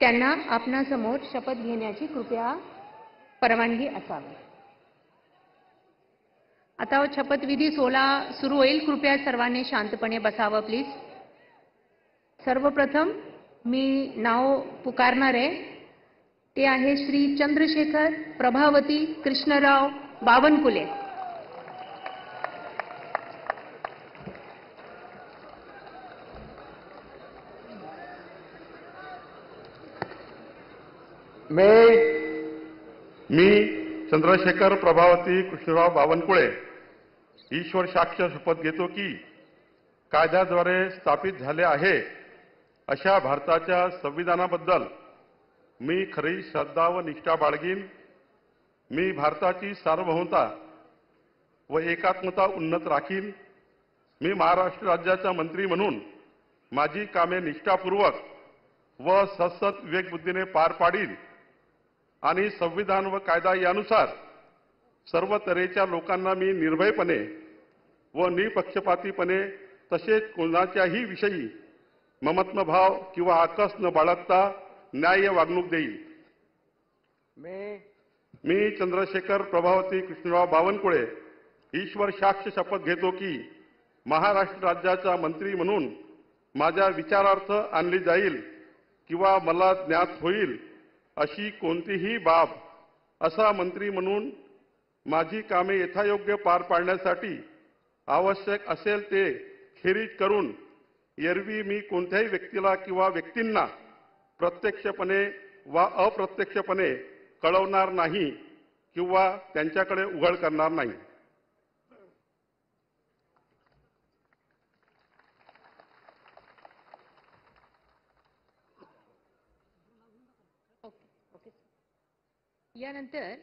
त्यांना आपणासमोर शपथ घेण्याची कृपया परवानगी असावी। आता शपथविधी सोहळा सुरू होईल। कृपया सर्वांनी शांतपणे बसावं प्लीज। सर्वप्रथम मी नाव पुकारणार आहे, ते आहे श्री चंद्रशेखर प्रभावती कृष्णराव बावनकुळे। मी चंद्रशेखर प्रभावती कृष्णराव बावनकुळे ईश्वर साक्ष शपथ घेतो की कायद्याद्वारे स्थापित झाले आहे अशा भारताच्या संविधानाबद्दल मी खरी श्रद्धा व निष्ठा बाळगीन। मी भारताची सार्वभौमता व एकात्मता उन्नत राखीन। मी महाराष्ट्र राज्याचा मंत्री म्हणून माझी कामे निष्ठापूर्वक व सतत विवेकबुद्धीने पार पाडीन आणि संविधान व कायदा यानुसार सर्व तऱ्हेच्या लोकांना मी निर्भयपणे व निपक्षपातीपणे तसेच कोणाच्याही विषयी ममत्वभाव किंवा आकस न बाळगता न्याय्य वागणूक देईल। मी चंद्रशेखर प्रभावती कृष्णराव बावनकुळे ईश्वर साक्ष शपथ घेतो की महाराष्ट्र राज्याचा मंत्री म्हणून माझ्या विचारार्थ आणली जाईल किंवा मला ज्ञात होईल अशी कोणतीही बाब असा मंत्री म्हणून माझी कामे यथायोग्य पार पाडण्यासाठी आवश्यक असेल ते खेरीज करून एरवी मी कोणत्याही व्यक्तीला किंवा व्यक्तींना प्रत्यक्षपणे वा अप्रत्यक्षपणे कळवणार नाही किंवा त्यांच्याकडे उघड करणार नाही। यानंतर